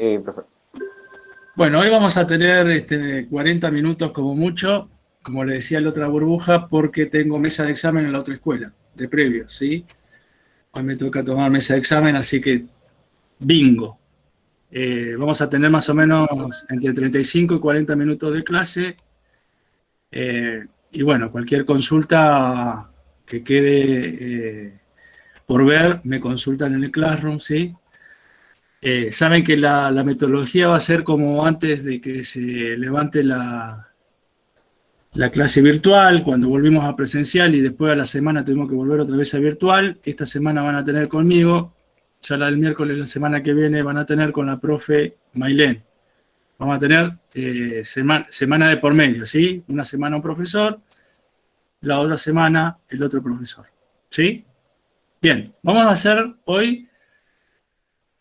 Sí, profe. Bueno, hoy vamos a tener 40 minutos como mucho, como le decía la otra burbuja, porque tengo mesa de examen en la otra escuela, de previo, ¿sí? Hoy me toca tomar mesa de examen, así que bingo. Vamos a tener más o menos entre 35 y 40 minutos de clase. Y bueno, cualquier consulta que quede por ver, me consultan en el Classroom, ¿sí? Saben que la metodología va a ser como antes de que se levante la clase virtual, cuando volvimos a presencial y después a la semana tuvimos que volver otra vez a virtual. Esta semana van a tener conmigo, ya el miércoles la semana que viene van a tener con la profe Mailén. Vamos a tener semana de por medio, ¿sí? Una semana un profesor, la otra semana el otro profesor, ¿sí? Bien, vamos a hacer hoy,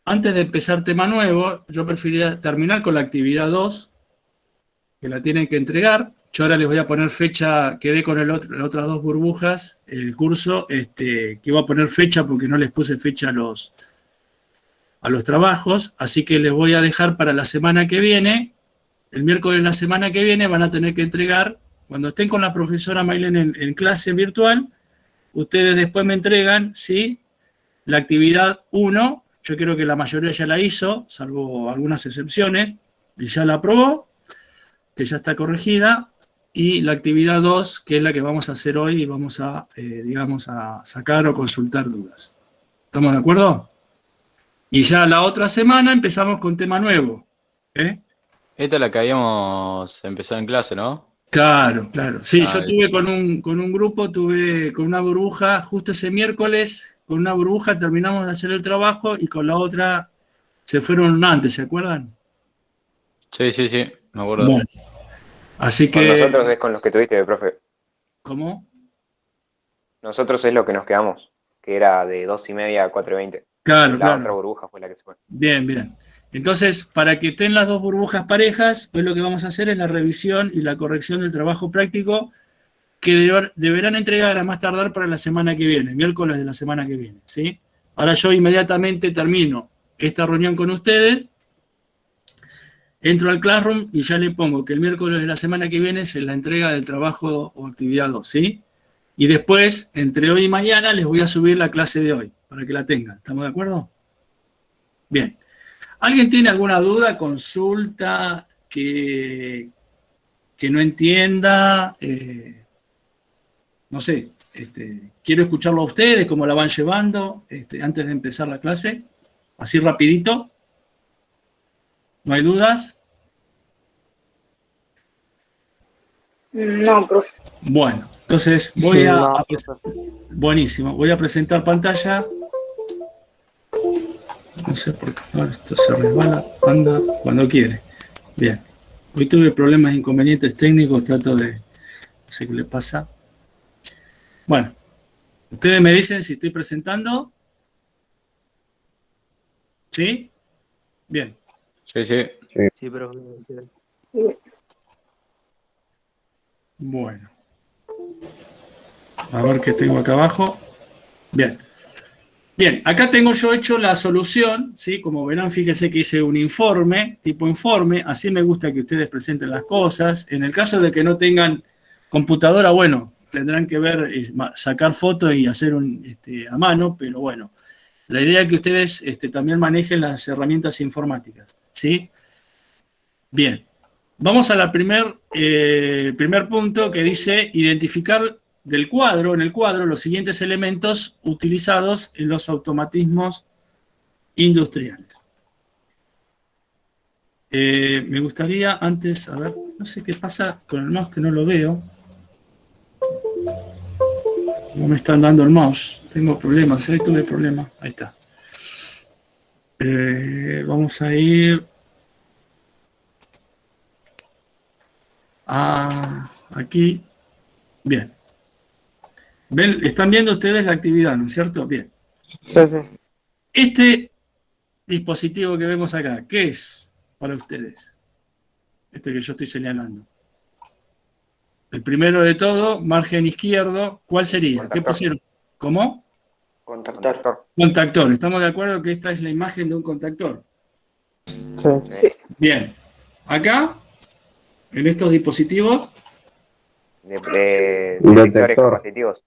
antes de empezar tema nuevo, yo preferiría terminar con la actividad 2, que la tienen que entregar. Yo ahora les voy a poner fecha, quedé con las otras dos burbujas, el curso, que iba a poner fecha porque no les puse fecha a los trabajos, así que les voy a dejar para la semana que viene. El miércoles de la semana que viene van a tener que entregar, cuando estén con la profesora Maylen en clase virtual, ustedes después me entregan, ¿sí? La actividad 1, yo creo que la mayoría ya la hizo, salvo algunas excepciones, y ya la aprobó, que ya está corregida, y la actividad 2, que es la que vamos a hacer hoy y vamos a, digamos, a sacar o consultar dudas. ¿Estamos de acuerdo? Y ya la otra semana empezamos con tema nuevo. ¿Eh? Esta es la que habíamos empezado en clase, ¿no? Claro, claro. Sí, yo Ah, tuve con un grupo, tuve con una burbuja, justo ese miércoles, con una burbuja terminamos de hacer el trabajo y con la otra se fueron antes, ¿se acuerdan? sí, sí, sí, me acuerdo. Bueno, así Con que, nosotros es con los que tuviste, profe. ¿cómo? Nosotros es lo que nos quedamos, que era de 2:30 a 4:20. Claro, La otra claro. burbuja fue la que se fue. Bien, bien. Entonces, para que estén las dos burbujas parejas, hoy lo que vamos a hacer es la revisión y la corrección del trabajo práctico que deberán entregar a más tardar para la semana que viene, miércoles de la semana que viene, ¿sí? Ahora yo inmediatamente termino esta reunión con ustedes, entro al Classroom y ya le pongo que el miércoles de la semana que viene es la entrega del trabajo o actividad 2, ¿sí? Y después, entre hoy y mañana, les voy a subir la clase de hoy, para que la tengan. ¿Estamos de acuerdo? Bien. ¿Alguien tiene alguna duda, consulta, que no entienda? No sé, quiero escucharlo a ustedes, cómo la van llevando, antes de empezar la clase. Así rapidito. ¿No hay dudas? No, profe. Bueno, entonces No, profe. buenísimo, voy a presentar pantalla. No sé por qué ahora esto se resbala, anda cuando quiere. Bien, hoy tuve problemas, inconvenientes técnicos, trato de, no sé qué le pasa. Bueno, ustedes me dicen si estoy presentando. ¿Sí? Bien. Sí, sí. Sí, profe. Bueno. A ver qué tengo acá abajo. Bien. Bien, acá tengo yo hecho la solución, ¿sí? Como verán, fíjense que hice un informe, tipo informe, así me gusta que ustedes presenten las cosas. En el caso de que no tengan computadora, bueno, tendrán que ver, sacar fotos y hacer a mano, pero bueno, la idea es que ustedes también manejen las herramientas informáticas, ¿sí? Bien, vamos a la primer punto que dice identificar en el cuadro, los siguientes elementos utilizados en los automatismos industriales. Me gustaría antes, a ver, no sé qué pasa con el mouse que no lo veo. No me están dando el mouse. Tengo problemas, tuve problemas. Ahí está. Vamos a ir a aquí. Bien. ¿Ven? Están viendo ustedes la actividad, ¿no es cierto? Bien. Sí, sí. Este dispositivo que vemos acá, ¿qué es para ustedes? Este que yo estoy señalando. El primero de todo, margen izquierdo, ¿cuál sería? ¿Qué Contactor. pusieron? ¿Cómo? Contactor. Contactor. Estamos de acuerdo que esta es la imagen de un contactor. Sí. Bien. Acá, en estos dispositivos, Detectores Detector. capacitivos.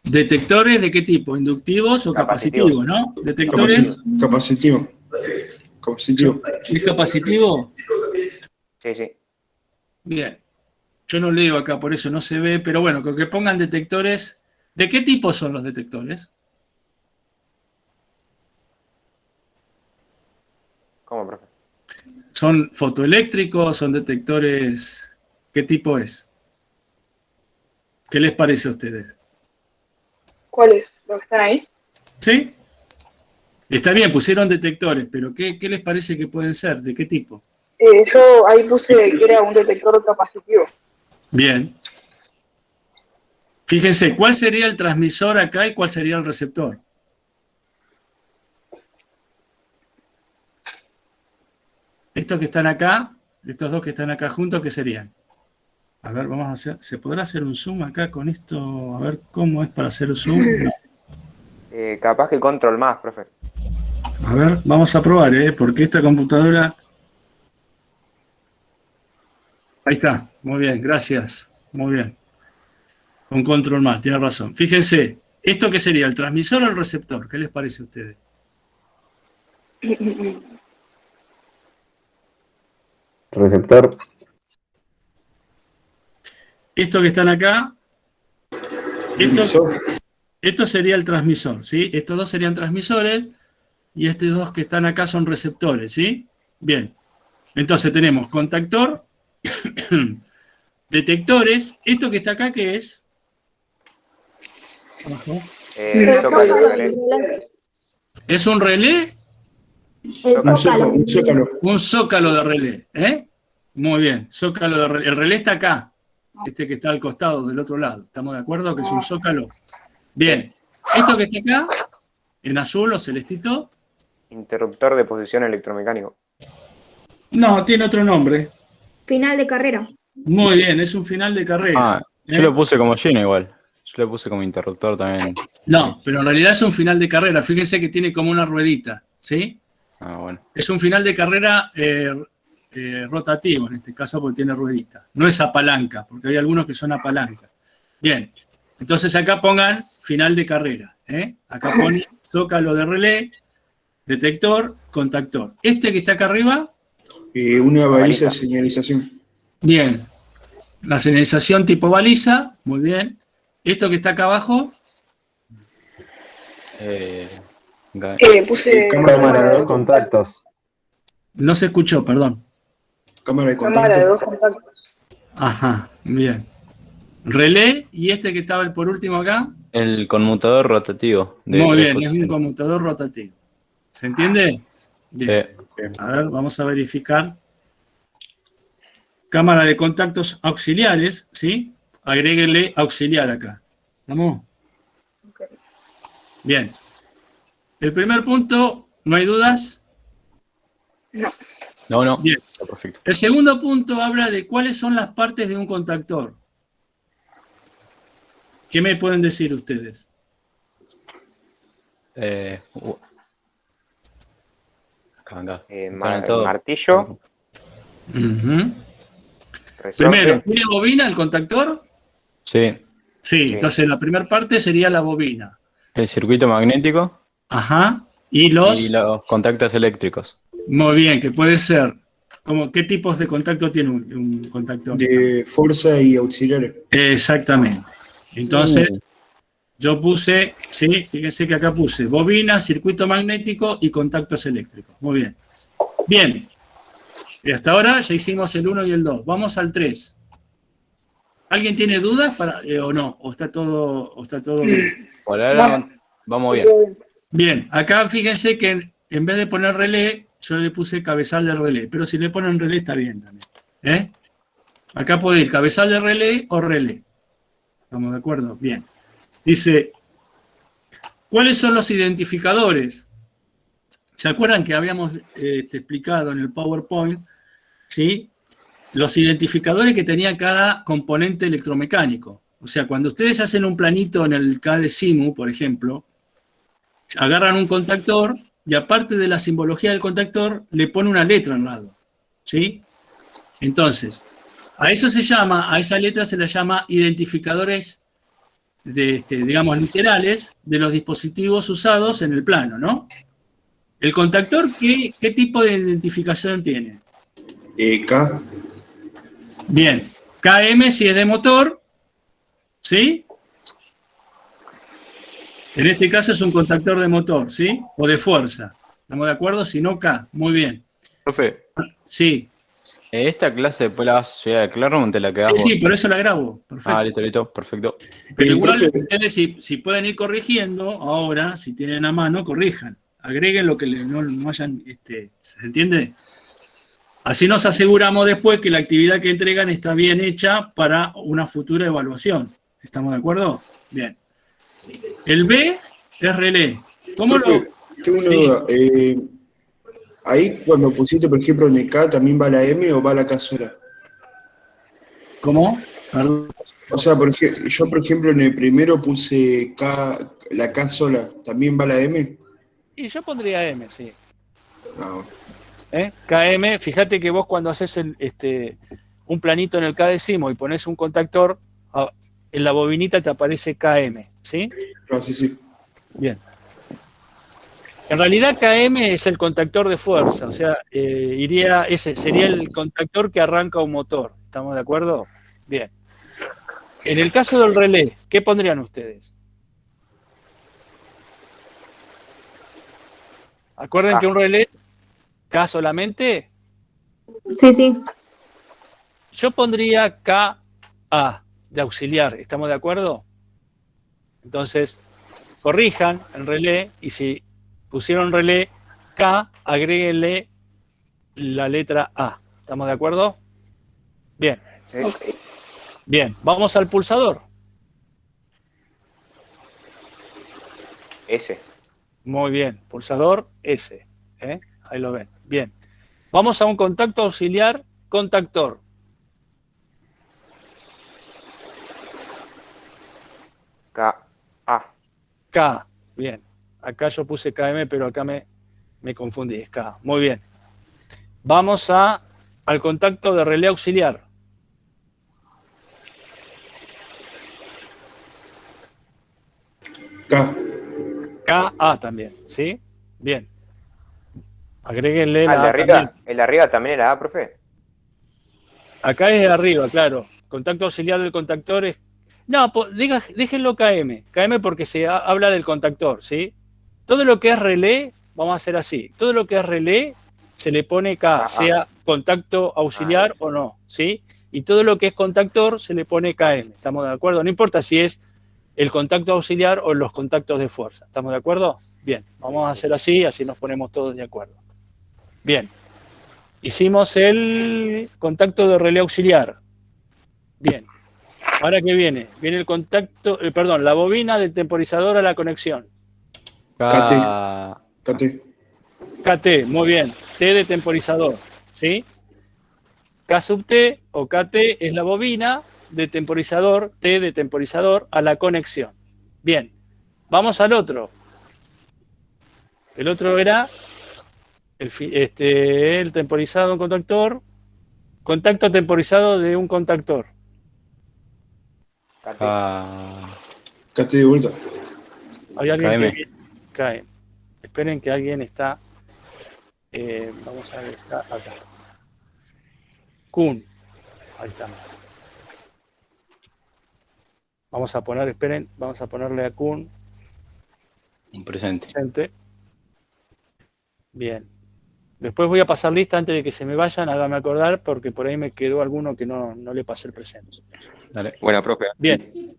detectores de qué tipo, inductivos o Capacitivos. capacitivos, ¿no? Detectores, Capacitivo. Capacitivo. ¿es capacitivo? Sí, sí. Bien. Yo no leo acá, por eso no se ve, pero bueno, con que pongan detectores. ¿De qué tipo son los detectores? ¿Cómo, profe? ¿Son fotoeléctricos? ¿Son detectores? ¿Qué tipo es? ¿Qué les parece a ustedes? ¿Cuáles? ¿Los que están ahí? ¿Sí? Está bien, pusieron detectores, pero ¿qué les parece que pueden ser? ¿De qué tipo? Yo ahí puse que era un detector capacitivo. Bien. Fíjense, ¿cuál sería el transmisor acá y cuál sería el receptor? Estos que están acá, estos dos que están acá juntos, ¿qué serían? A ver, vamos a hacer, ¿se podrá hacer un zoom acá con esto? A ver cómo es para hacer un zoom. No. Capaz que control más, profe. A ver, vamos a probar, porque esta computadora... Ahí está, muy bien, gracias, muy bien. Con control más, tiene razón. Fíjense, ¿esto qué sería? ¿El transmisor o el receptor? ¿Qué les parece a ustedes? Receptor. Esto que están acá, Divisor. esto sería el transmisor, ¿sí? Estos dos serían transmisores y estos dos que están acá son receptores, ¿sí? Bien. Entonces tenemos contactor, detectores. ¿Esto que está acá qué es? Abajo. Zócalo, relé. ¿Es un relé? Un zócalo. Un zócalo de relé, ¿eh? Muy bien, zócalo de relé. El relé está acá, este que está al costado, del otro lado. ¿Estamos de acuerdo que es un zócalo? Bien. ¿Esto que está acá, en azul o celestito? Interruptor de posición electromecánico. No, tiene otro nombre. Final de carrera. Muy bien, es un final de carrera. Ah, yo lo puse como Gino igual. Yo lo puse como interruptor también. No, pero en realidad es un final de carrera. Fíjense que tiene como una ruedita, ¿sí? Ah, bueno. Es un final de carrera rotativo, en este caso, porque tiene ruedita. No es a palanca, porque hay algunos que son a palanca. Bien, entonces acá pongan final de carrera. Acá ponen zócalo de relé, detector, contactor. Este que está acá arriba, Una baliza de señalización. bien. La señalización tipo baliza, muy bien. Esto que está acá abajo, Puse Cámara de contactos. no se escuchó, perdón. Cámara de cámara de contacto. dos contactos. Ajá, bien. Relé, y este que estaba por último acá, el conmutador rotativo. De muy tres bien, es un posiciones. conmutador rotativo. ¿Se entiende? Bien. Sí. A ver, vamos a verificar. Cámara de contactos auxiliares, ¿sí? Agréguenle auxiliar acá. ¿Vamos? Bien. El primer punto, ¿no hay dudas? No. Bien. Está perfecto. El segundo punto habla de cuáles son las partes de un contactor. ¿Qué me pueden decir ustedes? Acá. Martillo, Ujú. resorte. Primero, ¿tiene bobina el contactor? Sí. Sí, Sí. entonces la primera parte sería la bobina. El circuito magnético Ajá. Y los... y los contactos eléctricos. Muy bien, que puede ser... ¿Qué tipos de contacto tiene un contactor? De fuerza y auxiliares. Exactamente. Entonces, yo puse, sí, fíjense que acá puse bobina, circuito magnético y contactos eléctricos. Muy bien. Bien. Y hasta ahora ya hicimos el 1 y el 2. Vamos al 3. ¿Alguien tiene dudas o no? ¿O está todo bien? Por ahora vamos bien. Bien, acá fíjense que en vez de poner relé, yo le puse cabezal de relé, pero si le ponen relé está bien también. Acá puede ir cabezal de relé o relé. ¿Estamos de acuerdo? Bien. Dice, ¿cuáles son los identificadores? ¿Se acuerdan que habíamos explicado en el PowerPoint, ¿sí? Los identificadores que tenía cada componente electromecánico? O sea, cuando ustedes hacen un planito en el KDSIMU, por ejemplo, agarran un contactor y aparte de la simbología del contactor, le pone una letra al lado. ¿Sí? Entonces, a esa letra se le llama identificadores digamos, literales de los dispositivos usados en el plano, ¿no? El contactor, ¿qué tipo de identificación tiene? K. Bien, KM si es de motor, ¿sí? En este caso es un contactor de motor, ¿sí? O de fuerza. ¿Estamos de acuerdo? Si no, K. Muy bien. Profe, Sí. ¿esta clase después la vas a llegar a Classroom o te la quedás vos? Sí, por eso la grabo. Perfecto. Listo, perfecto. Pero igual, profe. ustedes si pueden ir corrigiendo ahora, si tienen a mano, corrijan. Agreguen lo que no hayan, ¿se entiende? Así nos aseguramos después que la actividad que entregan está bien hecha para una futura evaluación. ¿Estamos de acuerdo? Bien. El B es relé. ¿Cómo Profe, tengo una Sí. duda. Ahí cuando pusiste, por ejemplo, en el K, ¿también va la M o va la K sola? ¿Cómo? Perdón. O sea, yo, por ejemplo, en el primero puse K, la K sola. ¿También va la M? Y yo pondría M, sí. No. KM, fíjate que vos cuando haces un planito en el K-decimo y pones un contactor, en la bobinita te aparece KM, ¿sí? No, sí. Bien. En realidad KM es el contactor de fuerza, o sea, ese sería el contactor que arranca un motor. ¿Estamos de acuerdo? Bien. En el caso del relé, ¿qué pondrían ustedes? Acuerden K. que un relé, K solamente, Sí. yo pondría KA de auxiliar. ¿Estamos de acuerdo? Entonces, corrijan el relé y si pusieron relé K, agréguenle la letra A. ¿Estamos de acuerdo? Bien. Sí. Bien. Vamos al pulsador. S. Muy bien. Pulsador S. Ahí lo ven. Bien. Vamos a un contacto auxiliar, contactor. K. A. K. Bien. Acá yo puse KM, pero acá me confundí. Es K. Muy bien. Vamos al contacto de relé auxiliar. K. KA también, ¿sí? Bien. Agréguenle El de la A arriba, también. el de arriba también era A, profe. Acá es de arriba, claro. Contacto auxiliar del contactor es... No, déjenlo KM. KM porque se habla del contactor, ¿sí? Todo lo que es relé, vamos a hacer así. Todo lo que es relé se le pone K, sea contacto auxiliar o no, ¿sí? Y todo lo que es contactor se le pone KM. ¿Estamos de acuerdo? No importa si es el contacto auxiliar o los contactos de fuerza. ¿Estamos de acuerdo? Bien, vamos a hacer así nos ponemos todos de acuerdo. Bien. Hicimos el contacto de relé auxiliar. Bien. Ahora, ¿qué viene? Viene el contacto, la bobina del temporizador a la conexión. K. KT. KT, muy bien. T de temporizador, ¿sí? K sub T o KT es la bobina de temporizador, T de temporizador a la conexión. Bien. Vamos al otro. El otro era el temporizado de un contactor, contacto temporizado de un contactor. KT. KT de vuelta. Hay alguien KM. que cae. Esperen que alguien está. Vamos a ver, está acá. Kun. Ahí está. Vamos a ponerle a Kun Un presente. presente. Bien. Después voy a pasar lista antes de que se me vayan, hágame acordar, porque por ahí me quedó alguno que no le pasé el presente. Dale. Bueno, profe. Bien.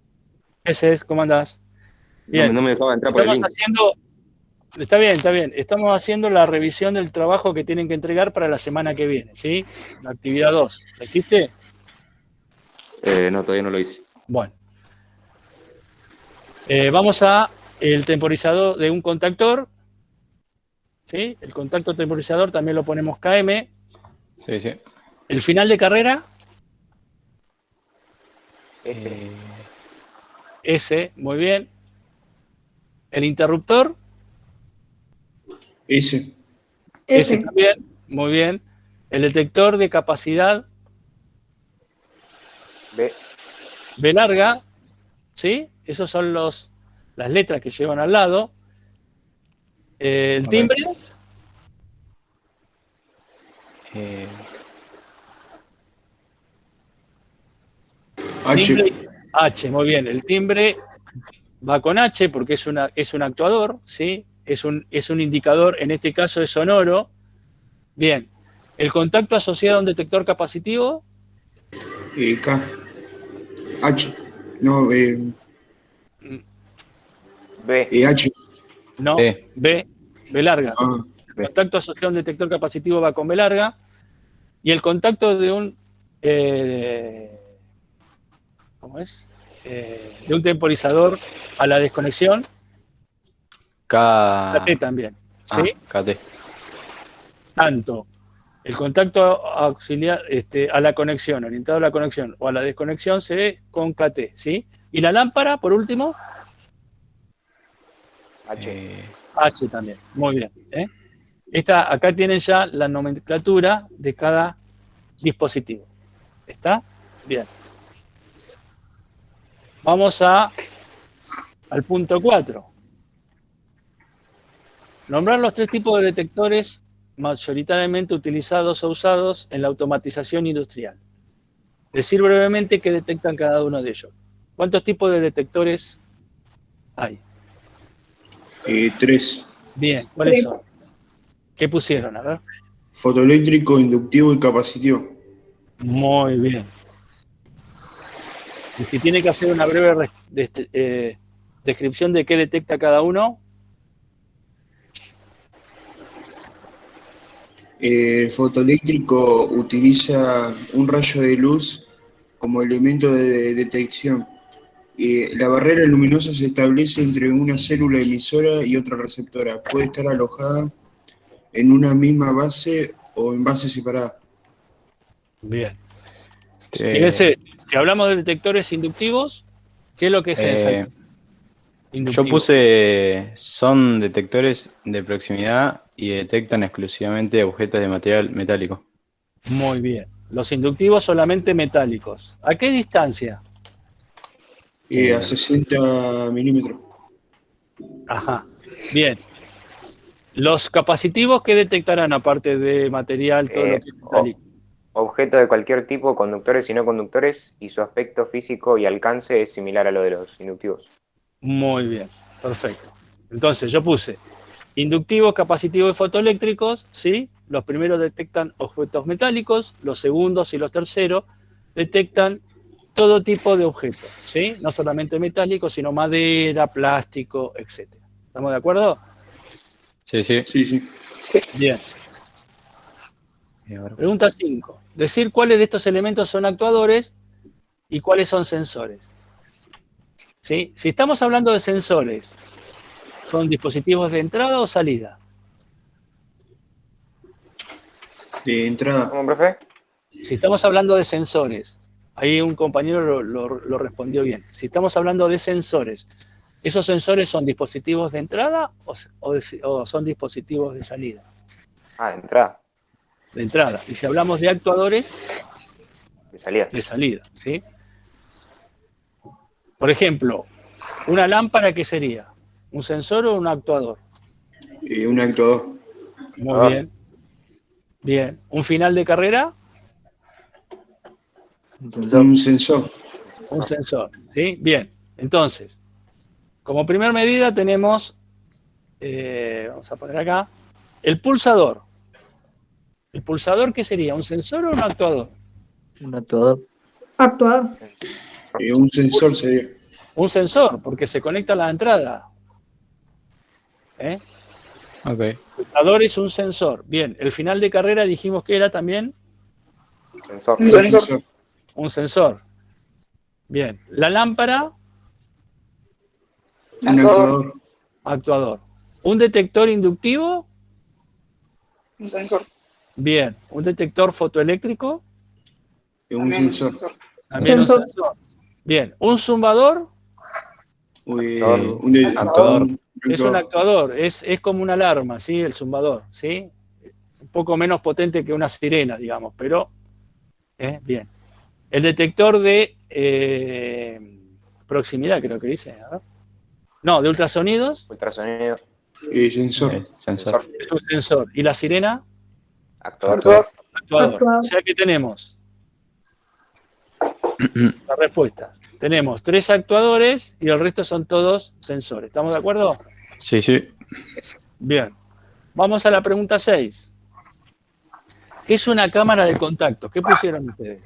Ese es, ¿cómo andás? Bien. No me dejaba entrar por el Estamos link. haciendo. Está bien. Estamos haciendo la revisión del trabajo que tienen que entregar para la semana que viene, ¿sí? La actividad 2. ¿La hiciste? No, todavía no lo hice. Bueno. Vamos a el temporizador de un contactor. ¿Sí? El contacto temporizador también lo ponemos KM. Sí. El final de carrera, S. S, muy bien. El interruptor, Ese. Ese también, muy bien. El detector de capacidad B. B larga, ¿sí? Esas son las letras que llevan al lado. El Ok. timbre, Eh, H. timbre H, muy bien. El timbre va con H porque es un actuador, ¿sí? Es un indicador, en este caso es sonoro. Bien. El contacto asociado a un detector capacitivo, K. H. No, B. H. no, B. B larga. Ah, El contacto asociado a un detector capacitivo va con B larga. Y el contacto de un ¿cómo es? De un temporizador a la desconexión, K. KT también, ¿sí? KT. Tanto el contacto auxiliar a la conexión, orientado a la conexión o a la desconexión se ve con KT, ¿sí? Y la lámpara, por último, H. H también, muy bien. Acá tienen ya la nomenclatura de cada dispositivo. ¿Está? Bien. Vamos al punto 4. Nombrar los 3 tipos de detectores mayoritariamente utilizados o usados en la automatización industrial. Decir brevemente qué detectan cada uno de ellos. ¿Cuántos tipos de detectores hay? 3. Bien, ¿cuáles 3. son? ¿Qué pusieron? A ver. Fotoeléctrico, inductivo y capacitivo. Muy bien. Y si tiene que hacer una breve descripción de qué detecta cada uno. El fotoeléctrico utiliza un rayo de luz como elemento de detección. La barrera luminosa se establece entre una célula emisora y otra receptora. Puede estar alojada en una misma base o en bases separadas. Bien. Fíjense, si hablamos de detectores inductivos, ¿qué es lo que es Yo inductivo? puse son detectores de proximidad y detectan exclusivamente objetos de material metálico. Muy bien. Los inductivos solamente metálicos. ¿A qué distancia? A 60 milímetros. Ajá. Bien. Los capacitivos, ¿qué detectarán aparte de material, todo lo que es metálico? Objetos de cualquier tipo, conductores y no conductores, y su aspecto físico y alcance es similar a lo de los inductivos. Muy bien. Perfecto. Entonces, yo puse inductivos, capacitivos y fotoeléctricos, ¿sí? Los primeros detectan objetos metálicos, los segundos y los terceros detectan todo tipo de objetos, ¿sí? No solamente metálicos, sino madera, plástico, etc. ¿Estamos de acuerdo? Sí, sí. Sí, sí. Bien. Pregunta 5. Decir cuáles de estos elementos son actuadores y cuáles son sensores. ¿Sí? Si estamos hablando de sensores, ¿son dispositivos de entrada o salida? De entrada. ¿Cómo, profe? Si estamos hablando de sensores, ahí un compañero lo respondió bien. Si estamos hablando de sensores, ¿esos sensores son dispositivos de entrada o son dispositivos de salida? De entrada. De entrada. Y si hablamos de actuadores, De salida. de salida, ¿sí? Por ejemplo, una lámpara, ¿qué sería? ¿Un sensor o un actuador? Un actuador. Muy bien. Bien. ¿Un final de carrera? Un sensor. Un sensor, ¿sí? Bien. Entonces, como primera medida tenemos, vamos a poner acá, el pulsador. ¿El pulsador qué sería? ¿Un sensor o un actuador? Un actuador. Actuador. Un sensor sería. Un sensor, porque se conecta a la entrada. Ok. El pulsador es un sensor. Bien, el final de carrera dijimos que era también Sensor. Un sensor. un sensor. Bien, la lámpara, Un actuador. actuador. Un detector inductivo, Un sensor. bien. Un detector fotoeléctrico, Un sensor. también Sensor. un sensor. Bien, un zumbador, Un Actuador. Es un actuador, es como una alarma, ¿sí? El zumbador, ¿sí? Un poco menos potente que una sirena, digamos, pero bien. El detector de proximidad, creo que dice, ¿no? No, de ultrasonidos. Ultrasonido. Sensor. Sensor. Es un sensor. ¿Y la sirena? Actuador. Actuador. O sea que tenemos la respuesta. Tenemos 3 actuadores y el resto son todos sensores. ¿Estamos de acuerdo? Sí, sí. Bien. Vamos a la pregunta 6. ¿Qué es una cámara de contacto? ¿Qué pusieron ustedes?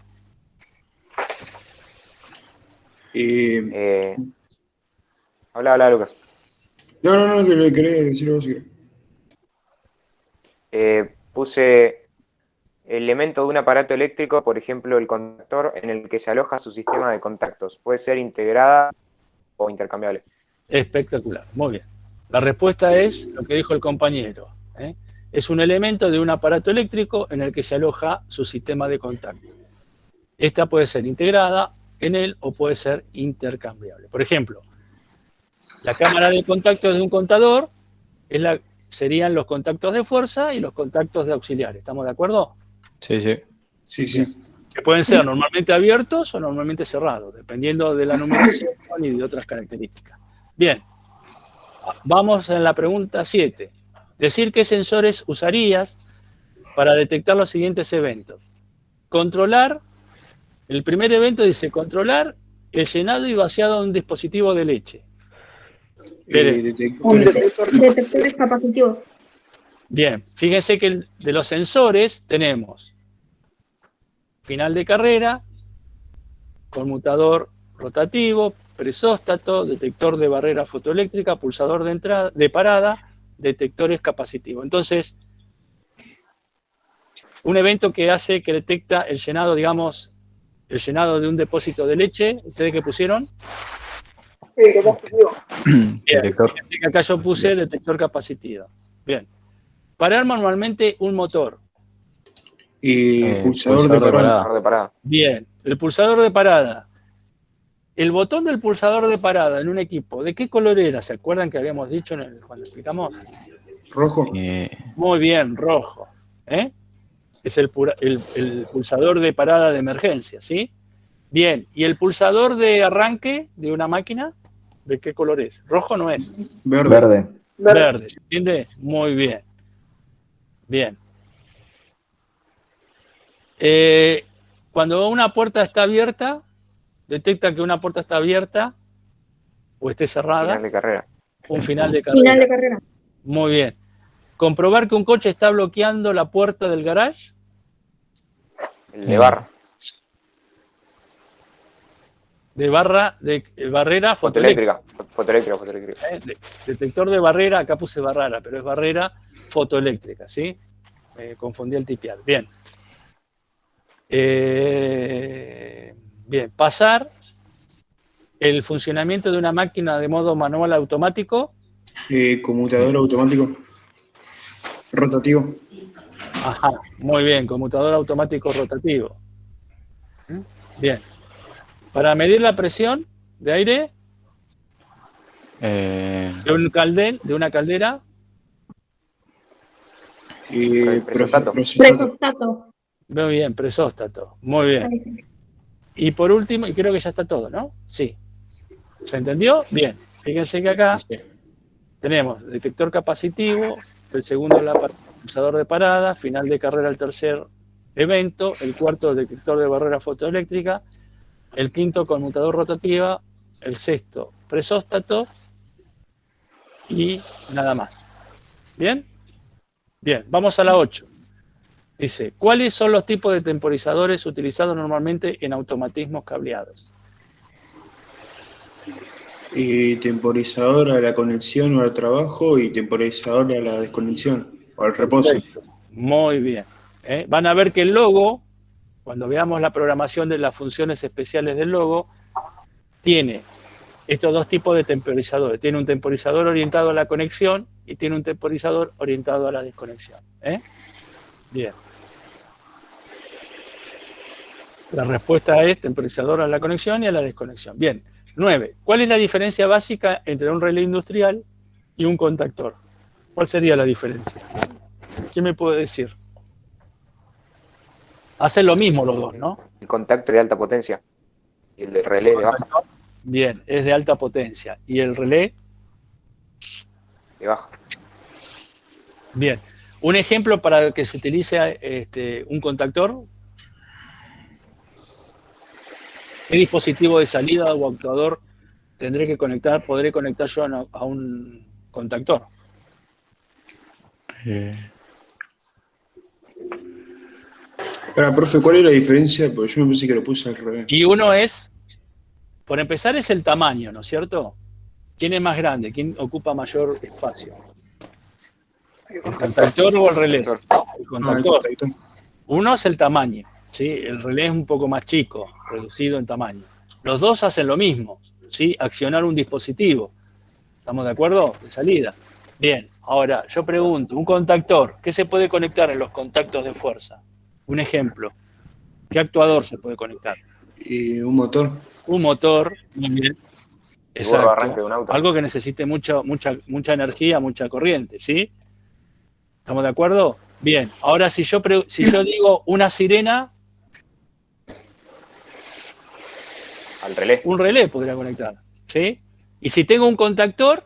Habla, Lucas. No, que le quería decir vos. Puse elemento de un aparato eléctrico, por ejemplo, el contactor, en el que se aloja su sistema de contactos. Puede ser integrada o intercambiable. Espectacular, muy bien. La respuesta es lo que dijo el compañero. Es un elemento de un aparato eléctrico en el que se aloja su sistema de contacto. Esta puede ser integrada en él o puede ser intercambiable. Por ejemplo, la cámara de contacto de un contador serían los contactos de fuerza y los contactos de auxiliar. ¿Estamos de acuerdo? Sí, sí. Sí. Que pueden ser normalmente abiertos o normalmente cerrados, dependiendo de la numeración y de otras características. Bien, vamos a la pregunta 7. Decir qué sensores usarías para detectar los siguientes eventos. Controlar, el primer evento dice controlar el llenado y vaciado de un dispositivo de leche. Detectores capacitivos. Bien, fíjense que de los sensores tenemos final de carrera, conmutador rotativo, presóstato, detector de barrera fotoeléctrica, pulsador de entrada, de parada, detectores capacitivos. Entonces, un evento que hace que detecta el llenado, digamos, el llenado de un depósito de leche, ¿ustedes qué pusieron? Sí, capacitivo. Bien, Detector. fíjense que acá yo puse detector capacitivo. Bien. Parar manualmente un motor. Pulsador de parada. Bien, el pulsador de parada. El botón del pulsador de parada en un equipo, ¿de qué color era? ¿Se acuerdan que habíamos dicho cuando explicamos? Rojo. Muy bien, rojo. Es el pulsador de parada de emergencia, ¿sí? Bien, ¿y el pulsador de arranque de una máquina? ¿De qué color es? Rojo no es. Verde. Verde, ¿se entiende? Muy bien. Bien. Cuando una puerta está abierta, detecta que una puerta está abierta o esté cerrada. Final de carrera. Un final de carrera. Final de carrera. Muy bien. Comprobar que un coche está bloqueando la puerta del garage. El de barra. De barrera fotoeléctrica. Fotoeléctrica. Detector de barrera, acá puse barrera, pero es barrera fotoeléctrica, ¿sí? Confundí el tipial. Bien. Bien, pasar el funcionamiento de una máquina de modo manual automático. Conmutador automático. Rotativo. Ajá, muy bien, conmutador automático rotativo. Bien. Para medir la presión de aire de una caldera. Presóstato. Muy bien, presóstato. Muy bien. Y por último, y creo que ya está todo, ¿no? Sí. ¿Se entendió? Bien. Fíjense que acá tenemos detector capacitivo, el segundo pulsador de parada, final de carrera el tercer evento, el cuarto detector de barrera fotoeléctrica, el quinto conmutador rotativa, el sexto presóstato y nada más. ¿Bien? Bien, vamos a la 8. Dice, ¿cuáles son los tipos de temporizadores utilizados normalmente en automatismos cableados? Temporizador a la conexión o al trabajo y temporizador a la desconexión o al reposo. Perfecto. Muy bien. Van a ver que el logo, cuando veamos la programación de las funciones especiales del logo, tiene estos dos tipos de temporizadores. Tiene un temporizador orientado a la conexión y tiene un temporizador orientado a la desconexión. Bien. La respuesta es temporizador a la conexión y a la desconexión. Bien. 9. ¿Cuál es la diferencia básica entre un relé industrial y un contactor. ¿Cuál sería la diferencia? ¿Quién me puede decir? Hacen lo mismo los dos, ¿no? El contacto de alta potencia y el de relé de baja. Bien, es de alta potencia. ¿Y el relé? De baja. Bien. Un ejemplo para que se utilice un contactor. ¿Qué dispositivo de salida o actuador podré conectar yo a un contactor? Ahora, profe, ¿cuál es la diferencia? Porque yo me pensé que lo puse al revés. Y uno es, por empezar, es el tamaño, ¿no es cierto? ¿Quién es más grande? ¿Quién ocupa mayor espacio? ¿El contactor o el relé? El contactor. Uno es el tamaño, ¿sí? El relé es un poco más chico, reducido en tamaño. Los dos hacen lo mismo, ¿sí? Accionar un dispositivo. ¿Estamos de acuerdo? De salida. Bien, ahora yo pregunto, un contactor, ¿qué se puede conectar en los contactos de fuerza? Un ejemplo. ¿Qué actuador se puede conectar? Un motor. Un motor, muy bien. Exacto. Arranque de un auto. Algo que necesite mucha energía, mucha corriente, ¿sí? ¿Estamos de acuerdo? Bien. Ahora, si yo digo una sirena, al relé. Un relé podría conectar, ¿sí? Y si tengo un contactor,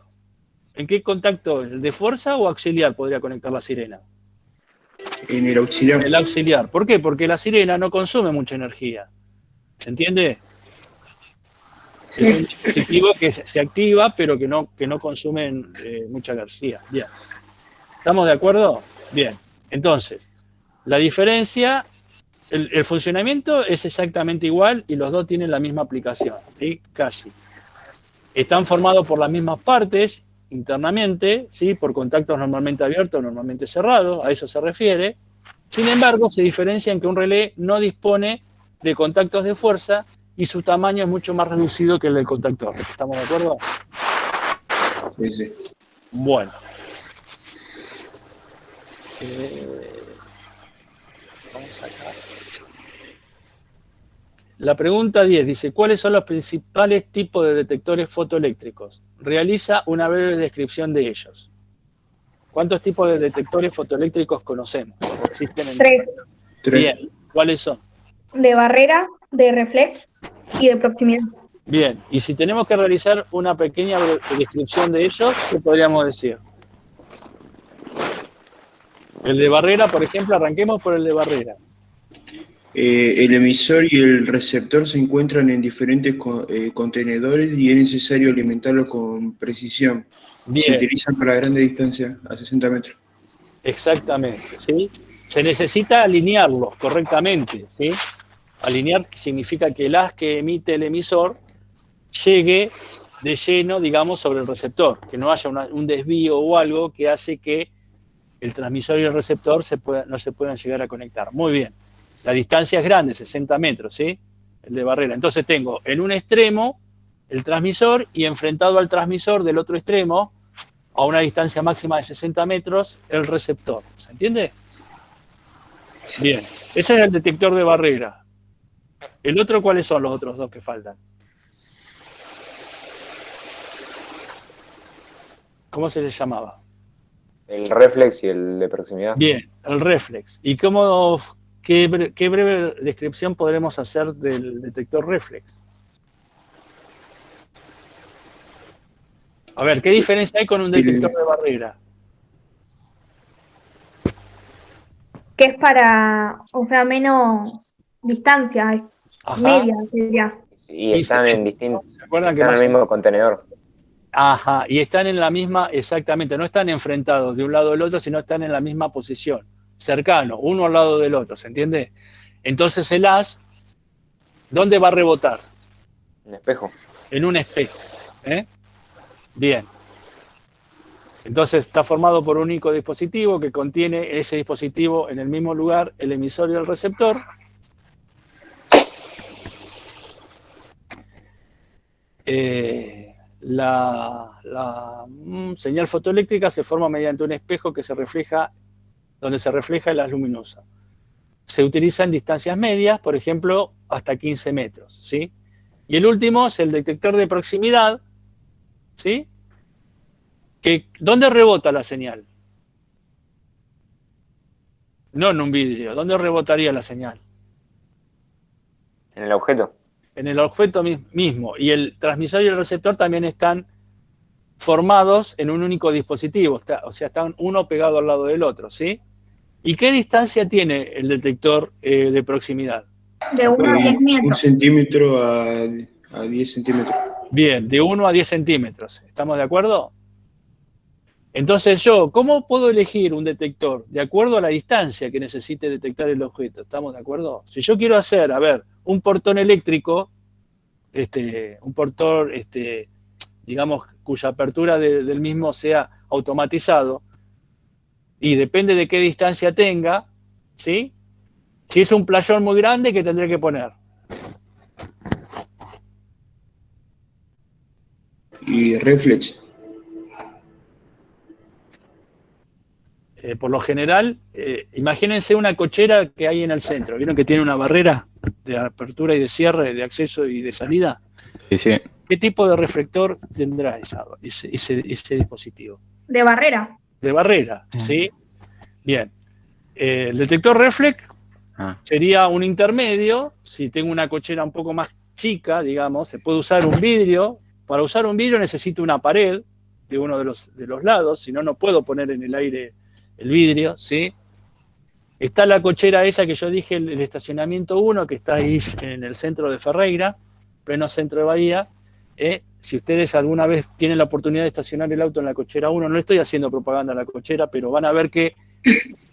¿en qué contacto? ¿El de fuerza o auxiliar podría conectar la sirena? En el auxiliar. El auxiliar. ¿Por qué? Porque la sirena no consume mucha energía. ¿Se entiende? Es un dispositivo que se activa, pero que no consume mucha energía. Bien. ¿Estamos de acuerdo? Bien. Entonces, la diferencia, el funcionamiento es exactamente igual y los dos tienen la misma aplicación, ¿sí? Casi. Están formados por las mismas partes internamente, ¿sí? Por contactos normalmente abiertos, normalmente cerrados, a eso se refiere. Sin embargo, se diferencia en que un relé no dispone de contactos de fuerza y su tamaño es mucho más reducido que el del contactor. ¿Estamos de acuerdo? Sí, sí. Bueno. Vamos acá. La pregunta 10 dice, ¿cuáles son los principales tipos de detectores fotoeléctricos? Realiza una breve descripción de ellos. ¿Cuántos tipos de detectores fotoeléctricos conocemos? Existen en 3. Bien, ¿cuáles son? De barrera, de reflex y de proximidad. Bien, y si tenemos que realizar una pequeña descripción de ellos, ¿qué podríamos decir? El de barrera, por ejemplo, arranquemos por el de barrera. El emisor y el receptor se encuentran en diferentes contenedores y es necesario alimentarlos con precisión. Bien. Se utilizan para grandes distancias, a 60 metros. Exactamente, ¿sí? Se necesita alinearlos correctamente, ¿sí? Alinear significa que el haz que emite el emisor llegue de lleno, digamos, sobre el receptor, que no haya un desvío o algo que hace que el transmisor y el receptor no se puedan llegar a conectar. Muy bien. La distancia es grande, 60 metros, ¿sí? El de barrera. Entonces tengo en un extremo el transmisor y enfrentado al transmisor del otro extremo, a una distancia máxima de 60 metros, el receptor. ¿Se entiende? Bien. Ese es el detector de barrera. ¿El otro cuáles son los otros dos que faltan? ¿Cómo se les llamaba? El reflex y el de proximidad. Bien, el reflex. ¿Y qué breve descripción podremos hacer del detector reflex? A ver, ¿qué diferencia hay con un detector de barrera? Que es para, o sea, menos distancia, Ajá. media sería. Y están en distintos. ¿Se acuerdan que Están en el mismo contenedor. Ajá, y están en la misma, exactamente, no están enfrentados de un lado del otro, sino están en la misma posición, cercanos, uno al lado del otro, ¿se entiende? Entonces el haz, ¿dónde va a rebotar? Un espejo. En un espejo, ¿eh? Bien. Entonces está formado por un único dispositivo que contiene ese dispositivo en el mismo lugar, el emisor y el receptor. La señal fotoeléctrica se forma mediante un espejo que donde se refleja la luz luminosa. Se utiliza en distancias medias, por ejemplo, hasta 15 metros, ¿sí? Y el último es el detector de proximidad, ¿sí? ¿Dónde rebota la señal? No en un vidrio. ¿Dónde rebotaría la señal? En el objeto. En el objeto mismo. Y el transmisor y el receptor también están formados en un único dispositivo. O sea, están uno pegado al lado del otro, ¿sí? ¿Y qué distancia tiene el detector de proximidad? De 1 a 10 Un metros. centímetro a 10 centímetros. Bien, de 1 a 10 centímetros. ¿Estamos de acuerdo? Entonces ¿cómo puedo elegir un detector? De acuerdo a la distancia que necesite detectar el objeto. ¿Estamos de acuerdo? Si yo quiero hacer, un portón eléctrico, un portón, digamos, cuya apertura del mismo sea automatizado, y depende de qué distancia tenga, ¿sí? Si es un playón muy grande, ¿qué tendré que poner? Y reflex. Por lo general, imagínense una cochera que hay en el centro. ¿Vieron que tiene una barrera de apertura y de cierre, de acceso y de salida? Sí, sí. ¿Qué tipo de reflector tendrá ese dispositivo? De barrera. De barrera, ¿sí? Bien. El detector reflex sería un intermedio. Si tengo una cochera un poco más chica, digamos, se puede usar un vidrio. Para usar un vidrio necesito una pared de uno de los lados, si no, no puedo poner en el aire el vidrio, ¿sí? Está la cochera esa que yo dije, el estacionamiento 1, que está ahí en el centro de Ferreira, pleno centro de Bahía. Si ustedes alguna vez tienen la oportunidad de estacionar el auto en la cochera 1, no le estoy haciendo propaganda a la cochera, pero van a ver que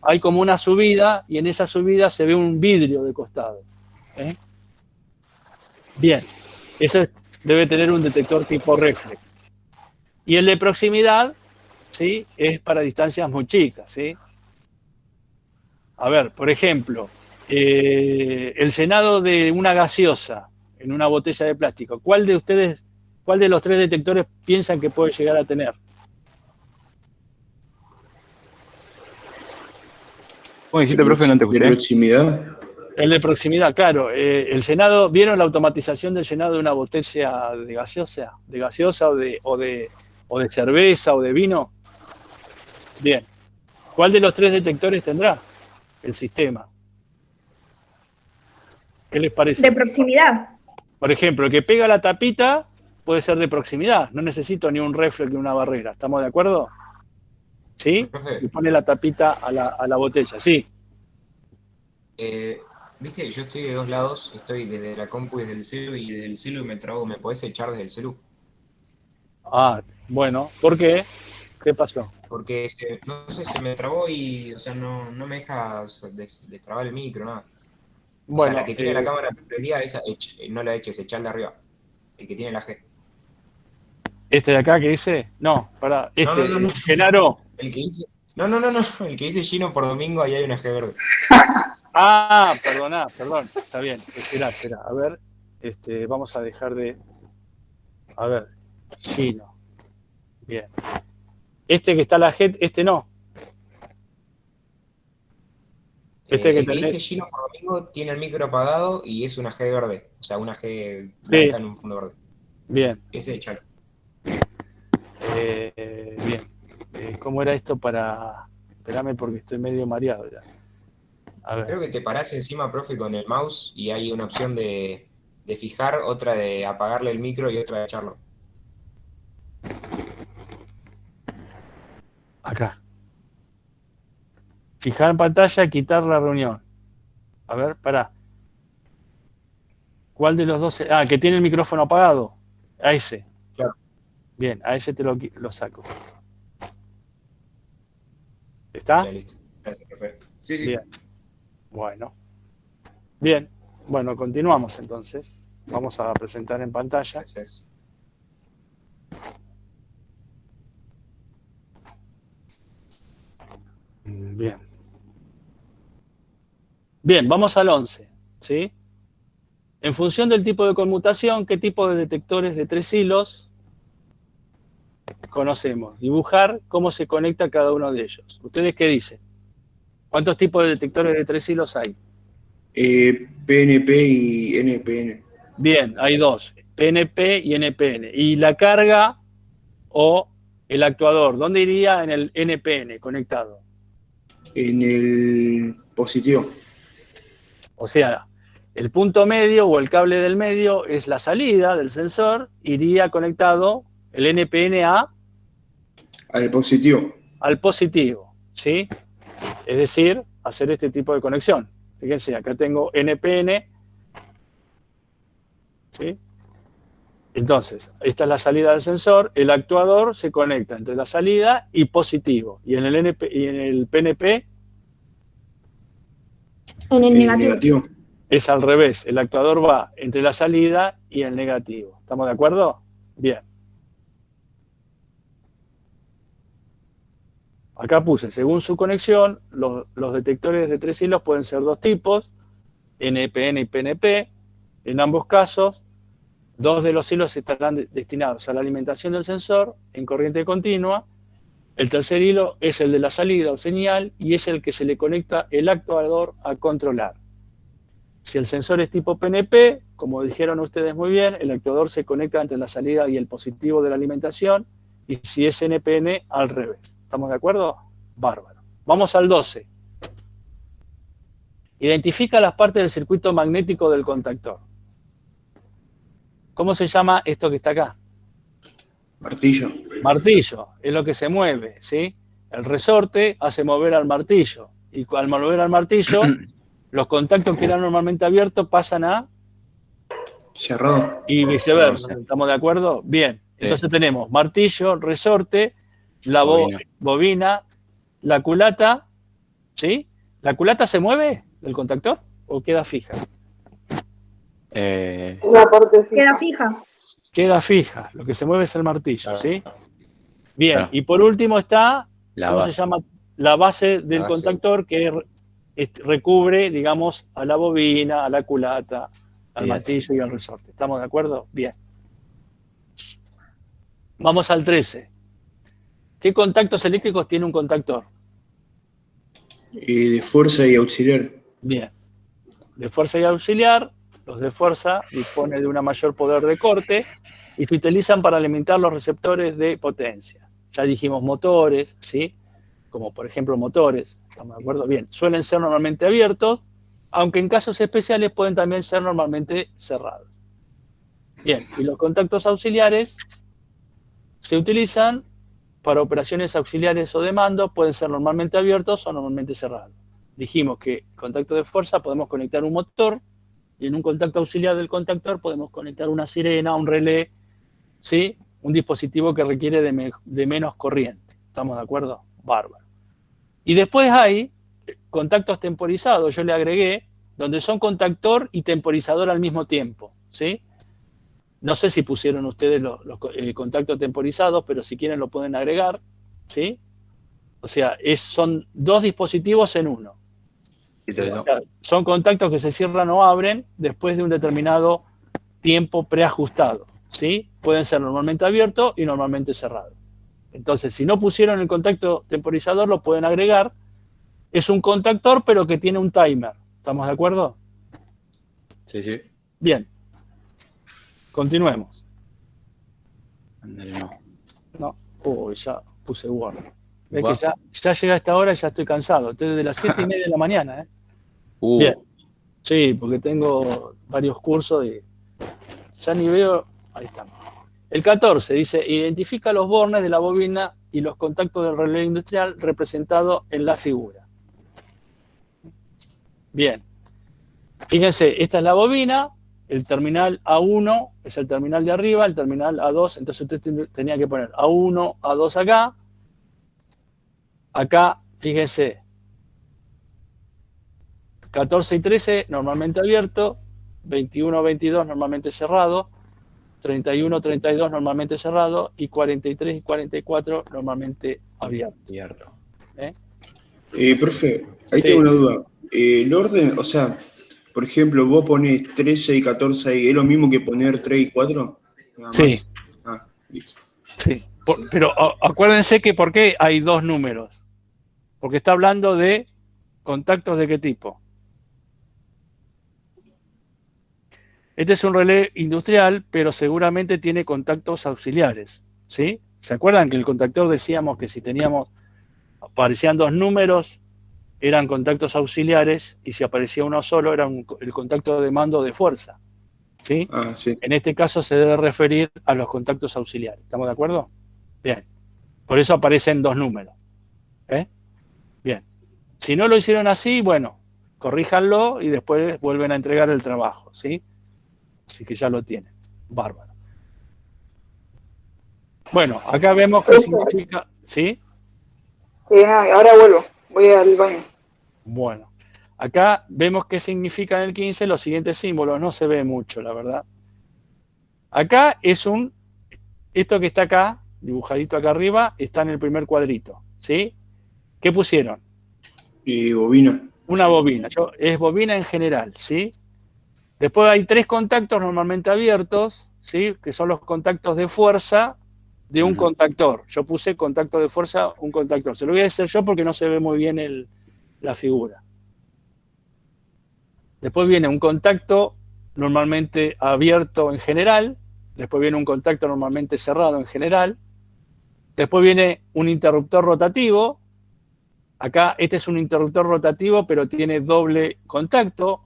hay como una subida, y en esa subida se ve un vidrio de costado. Bien, eso debe tener un detector tipo reflex. Y el de proximidad, ¿sí? Es para distancias muy chicas, ¿sí? A ver, por ejemplo, el llenado de una gaseosa en una botella de plástico. ¿Cuál de los 3 detectores piensan que puede llegar a tener? ¿Cómo dijiste, profe? No te ¿De escuché. proximidad? El de proximidad, claro. El llenado, ¿vieron la automatización del llenado de una botella de gaseosa? ¿De gaseosa o de cerveza o de vino? Bien. ¿Cuál de los 3 detectores tendrá el sistema? ¿Qué les parece? De proximidad. Por ejemplo, el que pega la tapita puede ser de proximidad. No necesito ni un reflex ni una barrera. ¿Estamos de acuerdo? ¿Sí? Y pone la tapita a la botella. Sí. Viste, yo estoy de dos lados. Estoy desde la compu y desde el celu, y desde el celu me trago. ¿Me podés echar desde el celu? Bueno. ¿Por qué? ¿Qué pasó? Porque, no sé, se me trabó y, o sea, no me deja destrabar el micro, nada. O sea, la que tiene la cámara prendida, esa, no la eches, echar de arriba. El que tiene la G. ¿Este de acá que dice? No, para. No. Genaro. El que dice. No. El que dice Gino por domingo, ahí hay una G verde. Perdón. Está bien. Espera. A ver. Vamos a dejar de. A ver. Gino. Bien. Este que está la G, no. El que dice Gino por domingo tiene el micro apagado y es una G verde. O sea, una G blanca en un fondo verde. Bien. Ese echalo. Bien. ¿Cómo era esto para...? Espérame porque estoy medio mareado ya. A ver. Creo que te parás encima, profe, con el mouse y hay una opción de fijar, otra de apagarle el micro y otra de echarlo. Acá. Fijar en pantalla, quitar la reunión. A ver, pará. ¿Cuál de los dos? Que tiene el micrófono apagado. A ese. Claro. Bien, a ese te lo saco. ¿Está? Ya, listo. Gracias, profe. Sí. Bien. Bueno. Bien. Bueno, continuamos entonces. Vamos a presentar en pantalla. Gracias. Bien. Bien, vamos al 11, ¿sí? En función del tipo de conmutación, ¿qué tipo de detectores de 3 hilos conocemos? Dibujar cómo se conecta cada uno de ellos. ¿Ustedes qué dicen? ¿Cuántos tipos de detectores de 3 hilos hay? PNP y NPN. Bien, hay 2, PNP y NPN. ¿Y la carga o el actuador, ¿dónde iría en el NPN conectado? En el positivo. O sea, el punto medio o el cable del medio es la salida del sensor, iría conectado el NPN Al positivo. al positivo, ¿sí? Es decir, hacer este tipo de conexión. Fíjense, acá tengo NPN, ¿sí? Entonces, esta es la salida del sensor, el actuador se conecta entre la salida y positivo. Y en el PNP En el negativo. Negativo. es al revés, el actuador va entre la salida y el negativo. ¿Estamos de acuerdo? Bien. Acá puse, según su conexión, los detectores de 3 hilos pueden ser 2 tipos, NPN y PNP. En ambos casos, 2 de los hilos estarán destinados a la alimentación del sensor en corriente continua. El tercer hilo es el de la salida o señal y es el que se le conecta el actuador a controlar. Si el sensor es tipo PNP, como dijeron ustedes muy bien, el actuador se conecta entre la salida y el positivo de la alimentación, y si es NPN, al revés. ¿Estamos de acuerdo? Bárbaro. Vamos al 12. Identifica las partes del circuito magnético del contactor. ¿Cómo se llama esto que está acá? Martillo. Martillo, es lo que se mueve, ¿sí? El resorte hace mover al martillo, y al mover al martillo, los contactos que eran normalmente abiertos pasan a... Cerrado. Y viceversa. ¿Estamos de acuerdo? Bien. Entonces tenemos martillo, resorte, la bobina, la culata, ¿sí? ¿La culata se mueve del contactor o queda fija? La parte Queda fija. Queda fija. Lo que se mueve es el martillo, ¿sí? Bien. Y por último está, ¿cómo se llama? La base del contactor que recubre, digamos, a la bobina, a la culata, al martillo y al resorte. ¿Estamos de acuerdo? Bien. Vamos al 13. ¿Qué contactos eléctricos tiene un contactor? De fuerza y auxiliar. Bien. De fuerza y auxiliar, los de fuerza disponen de un mayor poder de corte y se utilizan para alimentar los receptores de potencia. Ya dijimos motores, ¿sí? Como por ejemplo motores, ¿estamos de acuerdo? Bien, suelen ser normalmente abiertos, aunque en casos especiales pueden también ser normalmente cerrados. Bien, y los contactos auxiliares se utilizan para operaciones auxiliares o de mando, pueden ser normalmente abiertos o normalmente cerrados. Dijimos que contacto de fuerza podemos conectar un motor y en un contacto auxiliar del contactor podemos conectar una sirena, un relé, ¿sí? Un dispositivo que requiere de menos corriente. ¿Estamos de acuerdo? Bárbaro. Y después hay contactos temporizados, yo le agregué, donde son contactor y temporizador al mismo tiempo, ¿sí? No sé si pusieron ustedes los contactos temporizados, pero si quieren lo pueden agregar, ¿sí? O sea, son 2 dispositivos en uno. O sea, son contactos que se cierran o abren después de un determinado tiempo preajustado, ¿sí? Pueden ser normalmente abiertos y normalmente cerrados. Entonces, si no pusieron el contacto temporizador, lo pueden agregar. Es un contactor, pero que tiene un timer. ¿Estamos de acuerdo? Sí, sí. Bien. Continuemos. No. Ya puse Word. Ves que ya llega a esta hora y ya estoy cansado. Estoy desde las 7:30 de la mañana, ¿eh? Bien. Sí, porque tengo varios cursos y ya ni veo. Ahí estamos. El 14 dice, identifica los bornes de la bobina y los contactos del relé industrial representados en la figura. Bien. Fíjense, esta es la bobina, el terminal A1 es el terminal de arriba, el terminal A2, entonces usted tenía que poner A1, A2 acá. Acá, fíjense, 14 y 13 normalmente abierto, 21, 22 normalmente cerrado, 31, 32 normalmente cerrado y 43 y 44 normalmente abierto. Profe, ahí tengo una duda. El orden, o sea, por ejemplo, vos ponés 13 y 14 ahí, ¿es lo mismo que poner 3 y 4? Sí. Listo. Sí, pero acuérdense que ¿por qué hay 2 números? Porque está hablando de contactos de qué tipo. Este es un relé industrial, pero seguramente tiene contactos auxiliares, ¿sí? ¿Se acuerdan que el contactor decíamos que si aparecían dos números, eran contactos auxiliares, y si aparecía uno solo, era el contacto de mando de fuerza? ¿Sí? Sí. En este caso se debe referir a los contactos auxiliares. ¿Estamos de acuerdo? Bien. Por eso aparecen dos números. Bien. Si no lo hicieron así, bueno, corríjanlo y después vuelven a entregar el trabajo, ¿sí? Así que ya lo tienen. Bárbaro. Bueno, acá vemos qué significa... ¿Sí? Ahora vuelvo. Voy al baño. Bueno. Acá vemos qué significa en el 15 los siguientes símbolos. No se ve mucho, la verdad. Acá es esto que está acá, dibujadito acá arriba, está en el primer cuadrito, ¿sí? ¿Qué pusieron? Bobina. Una bobina. Es bobina en general, ¿sí? Después hay tres contactos normalmente abiertos, ¿sí? Que son los contactos de fuerza de un contactor. Yo puse contacto de fuerza, un contactor. Se lo voy a decir yo porque no se ve muy bien la figura. Después viene un contacto normalmente abierto en general. Después viene un contacto normalmente cerrado en general. Después viene un interruptor rotativo. Acá este es un interruptor rotativo, pero tiene doble contacto,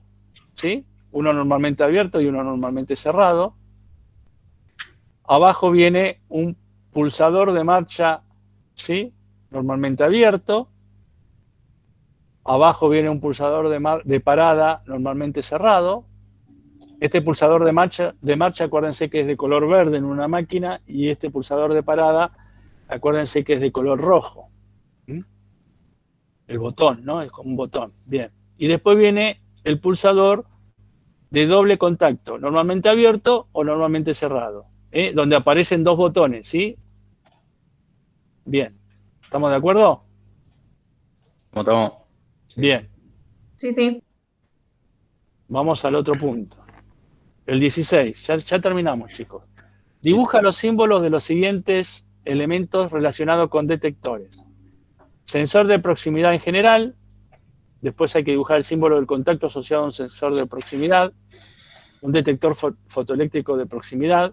¿sí? Uno normalmente abierto y uno normalmente cerrado. Abajo viene un pulsador de marcha, ¿sí? Normalmente abierto. Abajo viene un pulsador de parada normalmente cerrado. Este pulsador de marcha, acuérdense que es de color verde en una máquina, y este pulsador de parada, acuérdense que es de color rojo. El botón, ¿no? Es como un botón. Bien. Y después viene el pulsador de doble contacto, normalmente abierto o normalmente cerrado, donde aparecen dos botones, ¿sí? Bien. ¿Estamos de acuerdo? Estamos. Bien. Sí, sí. Vamos al otro punto. El 16. Ya terminamos, chicos. Dibuja los símbolos de los siguientes elementos relacionados con detectores. Sensor de proximidad en general. Después hay que dibujar el símbolo del contacto asociado a un sensor de proximidad. Un detector fotoeléctrico de proximidad.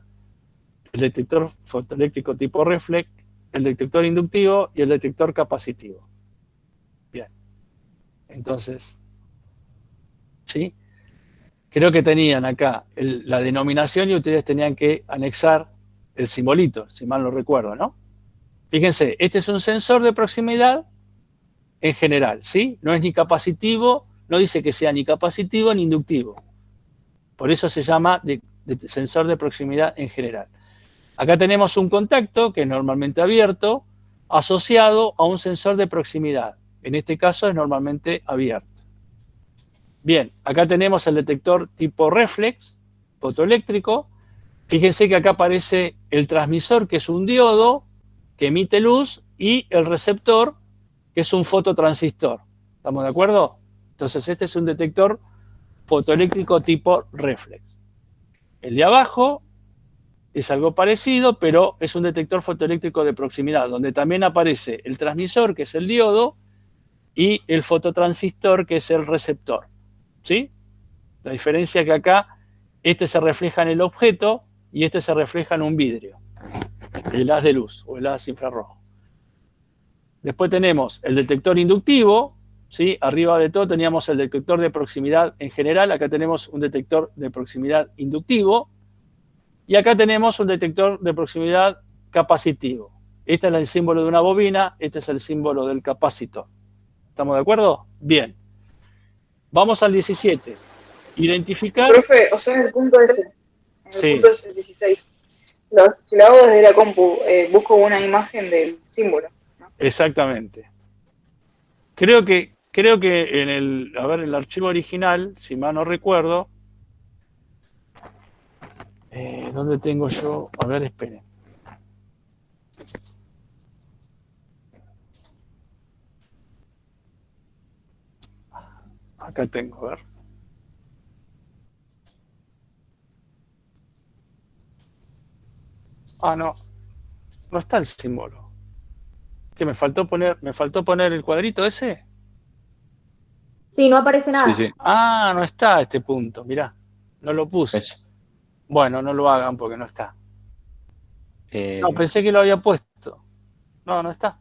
El detector fotoeléctrico tipo reflex. El detector inductivo y el detector capacitivo. Bien. Entonces, ¿sí? Creo que tenían acá la denominación y ustedes tenían que anexar el simbolito, si mal no recuerdo, ¿no? Fíjense, este es un sensor de proximidad en general, ¿sí? No es ni capacitivo, no dice que sea ni capacitivo ni inductivo. Por eso se llama de sensor de proximidad en general. Acá tenemos un contacto, que es normalmente abierto, asociado a un sensor de proximidad. En este caso es normalmente abierto. Bien, acá tenemos el detector tipo reflex, fotoeléctrico. Fíjense que acá aparece el transmisor, que es un diodo que emite luz, y el receptor, que es un fototransistor. ¿Estamos de acuerdo? Entonces este es un detector fotoeléctrico tipo reflex. El de abajo es algo parecido, pero es un detector fotoeléctrico de proximidad, donde también aparece el transmisor, que es el diodo, y el fototransistor, que es el receptor. ¿Sí? La diferencia es que acá este se refleja en el objeto y este se refleja en un vidrio, el haz de luz o el haz infrarrojo. Después tenemos el detector inductivo, ¿sí? Arriba de todo teníamos el detector de proximidad en general, acá tenemos un detector de proximidad inductivo y acá tenemos un detector de proximidad capacitivo. Este es el símbolo de una bobina, este es el símbolo del capacitor. ¿Estamos de acuerdo? Bien. Vamos al 17. Identificar... Profe, o sea, en el punto ese. En el Sí. punto ese, 16. Si lo hago desde la compu, busco una imagen del símbolo. ¿No? Exactamente. Creo que en el archivo original, si mal no recuerdo, ¿dónde tengo yo? A ver, esperen. Acá tengo, a ver. Ah, no. No está el símbolo. ¿Que me faltó poner el cuadrito ese? Sí, no aparece nada. Sí, sí. Ah, no está este punto, mirá. No lo puse. Eso. Bueno, no lo hagan porque no está. No, pensé que lo había puesto. No, no está.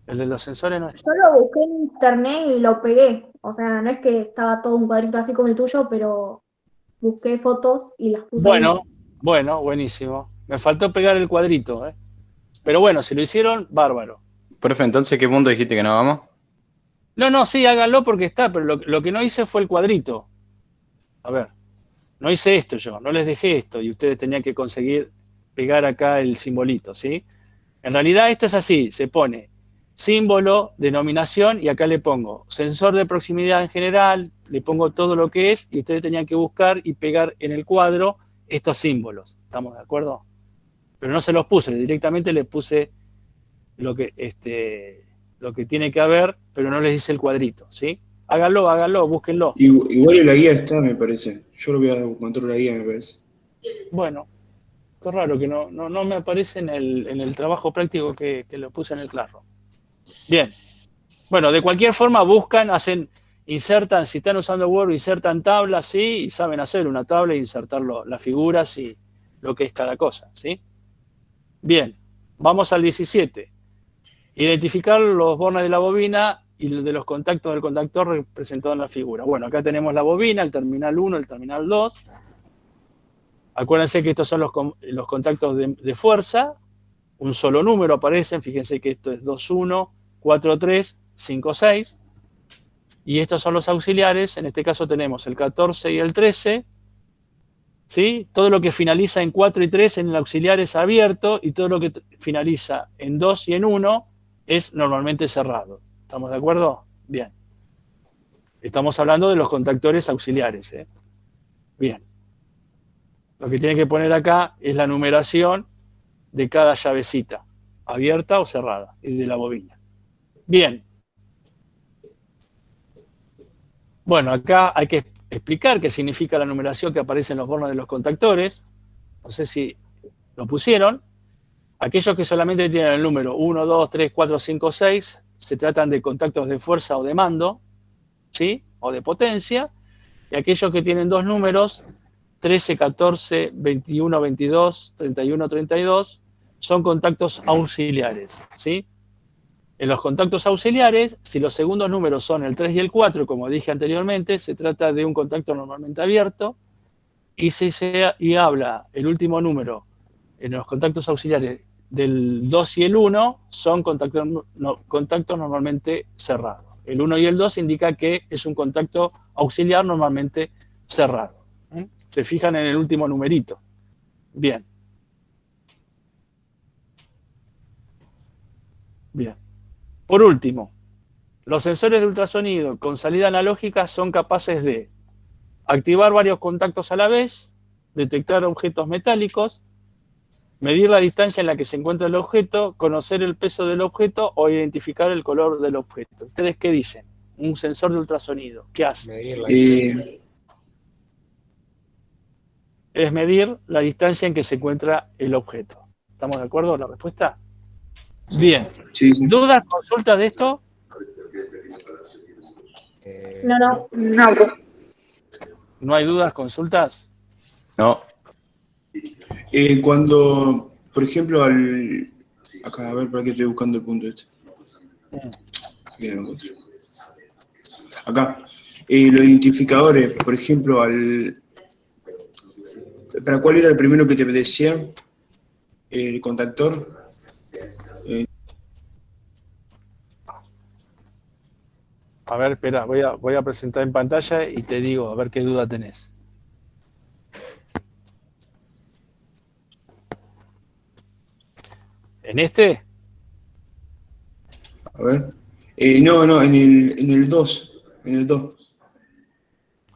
El de los sensores no está. Yo lo busqué en internet y lo pegué. O sea, no es que estaba todo un cuadrito así como el tuyo, pero busqué fotos y las puse ahí. Bueno, buenísimo. Me faltó pegar el cuadrito, ¿eh? Pero bueno, si lo hicieron, bárbaro. Profe, entonces, ¿qué punto dijiste que no vamos? No, sí, háganlo porque está, pero lo que no hice fue el cuadrito. A ver, no hice esto yo, no les dejé esto y ustedes tenían que conseguir pegar acá el simbolito, ¿sí? En realidad esto es así, se pone símbolo, denominación y acá le pongo sensor de proximidad en general, le pongo todo lo que es y ustedes tenían que buscar y pegar en el cuadro estos símbolos. ¿Estamos de acuerdo? Pero no se los puse, directamente les puse lo que tiene que haber, pero no les hice el cuadrito, ¿sí? Háganlo, búsquenlo. Igual en la guía está, me parece. Yo lo voy a encontrar la guía, me parece. Bueno, qué raro que no me aparece en el trabajo práctico que lo puse en el Classroom. Bien. Bueno, de cualquier forma buscan, insertan, si están usando Word, insertan tablas, ¿sí? Y saben hacer una tabla e insertar las figuras y lo que es cada cosa, ¿sí? Bien, vamos al 17. Identificar los bornes de la bobina y de los contactos del contactor representados en la figura. Bueno, acá tenemos la bobina, el terminal 1, el terminal 2. Acuérdense que estos son los contactos de fuerza. Un solo número aparecen. Fíjense que esto es 2,1, 4,3, 5,6. Y estos son los auxiliares. En este caso tenemos el 14 y el 13. ¿Sí? Todo lo que finaliza en 4 y 3 en el auxiliar es abierto y todo lo que finaliza en 2 y en 1 es normalmente cerrado. ¿Estamos de acuerdo? Bien. Estamos hablando de los contactores auxiliares, ¿eh? Bien. Lo que tienen que poner acá es la numeración de cada llavecita, abierta o cerrada, y de la bobina. Bien. Bueno, acá hay que explicar qué significa la numeración que aparece en los bornes de los contactores. No sé si lo pusieron. Aquellos que solamente tienen el número 1, 2, 3, 4, 5, 6, se tratan de contactos de fuerza o de mando, ¿sí? O de potencia. Y aquellos que tienen dos números, 13, 14, 21, 22, 31, 32, son contactos auxiliares, ¿sí? En los contactos auxiliares, si los segundos números son el 3 y el 4, como dije anteriormente, se trata de un contacto normalmente abierto, y si habla el último número en los contactos auxiliares del 2 y el 1, son contactos normalmente cerrados. El 1 y el 2 indica que es un contacto auxiliar normalmente cerrado. Se fijan en el último numerito. Bien. Bien. Por último, los sensores de ultrasonido con salida analógica son capaces de activar varios contactos a la vez, detectar objetos metálicos, medir la distancia en la que se encuentra el objeto, conocer el peso del objeto o identificar el color del objeto. ¿Ustedes qué dicen? Un sensor de ultrasonido, ¿qué hace? Medir la distancia. Es medir la distancia en que se encuentra el objeto. ¿Estamos de acuerdo con la respuesta? Bien. Sí. ¿Dudas, consultas de esto? No. ¿No hay dudas, consultas? No. Cuando, por ejemplo, acá, a ver, para qué estoy buscando el punto este. Bien, lo encontré. Acá. Los identificadores, por ejemplo, ¿para cuál era el primero que te decía? El contactor. A ver, espera, voy a presentar en pantalla y te digo, a ver qué duda tenés. ¿En este? A ver. No, en el 2. En el 2.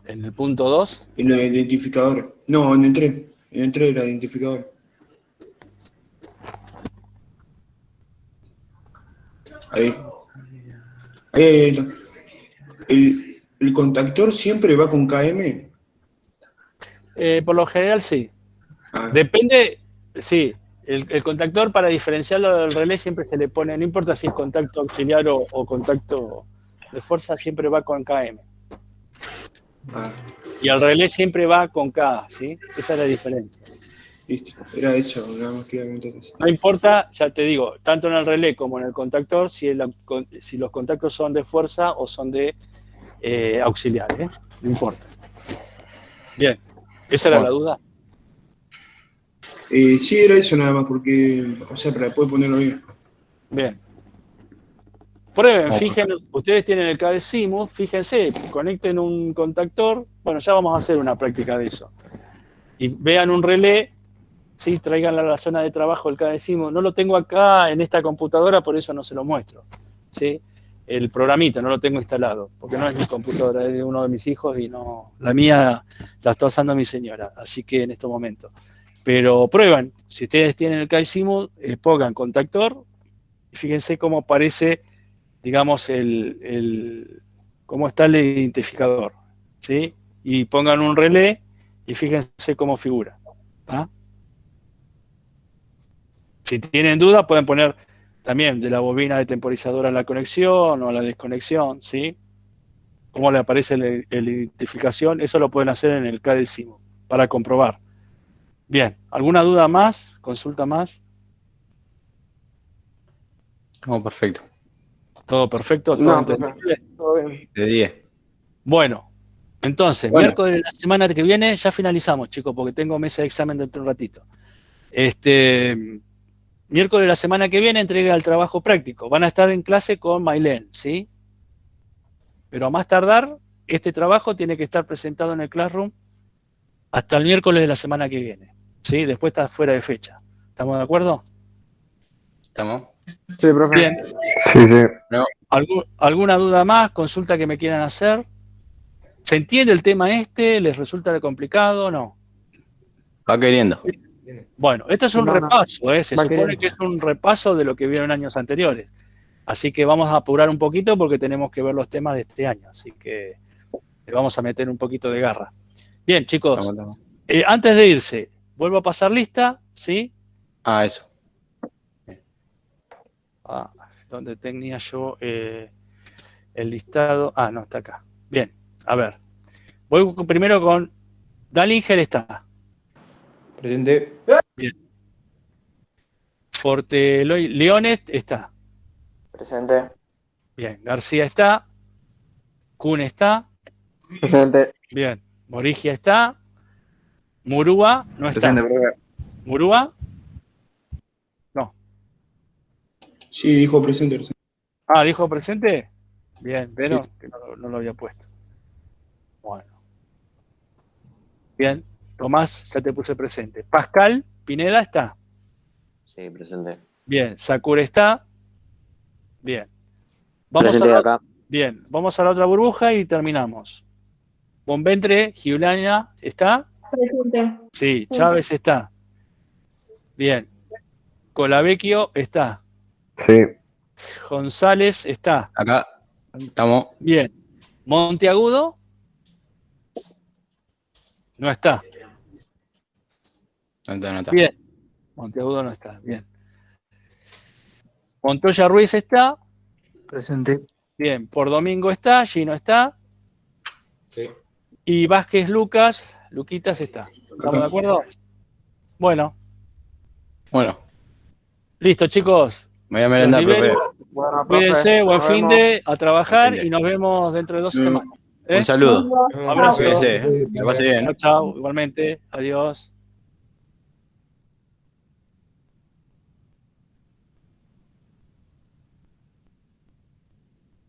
¿En el punto 2? En los identificadores. No, en el 3. En el 3 era identificador. Ahí está. ¿El contactor siempre va con KM? Por lo general sí. Ah. Depende, sí. El contactor, para diferenciarlo del relé, siempre se le pone, no importa si es contacto auxiliar o contacto de fuerza, siempre va con KM. Ah. Y el relé siempre va con K, ¿sí? Esa es la diferencia. Listo, era eso, nada más que comentar eso. No importa, ya te digo, tanto en el relé como en el contactor, si los contactos son de fuerza o son de auxiliar, ¿eh? No importa. Bien, ¿esa era la duda? Sí, era eso nada más, porque, o sea, para poder ponerlo bien. Bien. Prueben, fíjense, ustedes tienen el KDCIMUS, fíjense, conecten un contactor, bueno, ya vamos a hacer una práctica de eso. Y vean un relé, sí, tráiganlo a la zona de trabajo el KDCIMUS. No lo tengo acá en esta computadora, por eso no se lo muestro, ¿sí? El programita no lo tengo instalado, porque no es mi computadora, es de uno de mis hijos y no, la mía la está usando mi señora, así que en estos momentos. Pero prueban, si ustedes tienen el KDCIMUS, pongan contactor y fíjense cómo aparece, digamos, cómo está el identificador, ¿sí? Y pongan un relé y fíjense cómo figura. ¿Ah? Si tienen duda, pueden poner también de la bobina de temporizadora a la conexión o a la desconexión, ¿sí? Cómo le aparece la identificación, eso lo pueden hacer en el KDCIMUS para comprobar. Bien, ¿alguna duda más? ¿Consulta más? Oh, perfecto. ¿Todo perfecto? ¿Todo No, entendible? todo bien. De 10. Bueno, entonces, Bueno. miércoles de la semana que viene ya finalizamos, chicos, porque tengo mesa de examen dentro de un ratito. Miércoles de la semana que viene entrega el trabajo práctico. Van a estar en clase con Mailén, ¿sí? Pero a más tardar, este trabajo tiene que estar presentado en el Classroom hasta el miércoles de la semana que viene, ¿sí? Después está fuera de fecha. ¿Estamos de acuerdo? ¿Estamos? Sí, profe. Bien. Sí, sí. No. ¿Alguna duda más? ¿Consulta que me quieran hacer? ¿Se entiende el tema este? ¿Les resulta complicado? No. Va queriendo. Bueno, esto es un No, no. repaso, ¿eh? Se Va supone queriendo. que es un repaso de lo que vieron años anteriores. Así que vamos a apurar un poquito porque tenemos que ver los temas de este año. Así que le vamos a meter un poquito de garra. Bien, chicos. Estamos. Antes de irse, vuelvo a pasar lista, ¿sí? Ah, eso. Ah, ¿dónde tenía yo el listado? Ah, no, está acá. Bien, a ver. Voy primero con Dalinger, está. Presente. Bien. Forte Leones está. Presente. Bien. García está. Kuhn está. Presente. Bien. Morigia está. Murúa no está. Presente, profe. ¿Murúa? No. Sí, dijo presente. Ah, ¿dijo presente? Bien, pero que no lo había puesto. Bueno. Bien. Tomás, ya te puse presente. Pascal Pineda está. Sí, presente. Bien. Sakura está. Bien. Vamos Presente a acá. Bien, vamos a la otra burbuja y terminamos. Bonventre, Giuliana, ¿está? Presente. Sí, Chávez está. Bien. Colavecchio está. Sí. González está. Acá. Estamos. Bien. Monteagudo no está. No está. Bien. Monteagudo no está. Bien. Montoya Ruiz está. Presente. Bien. Por Domingo está. Gino está. Sí. Y Vázquez Lucas, Luquitas está. ¿Estamos de acuerdo? Bueno. Bueno, Listo, chicos. me voy a merendar, Los profe. niveles. Bueno, Cuídense, profe, buen nos fin vemos. de a trabajar Buen fin de. y nos vemos dentro de 2 semanas. ¿eh? Un saludo. Abrazo. Cuídese, que la pase bien. Chao, chao. Igualmente. Adiós.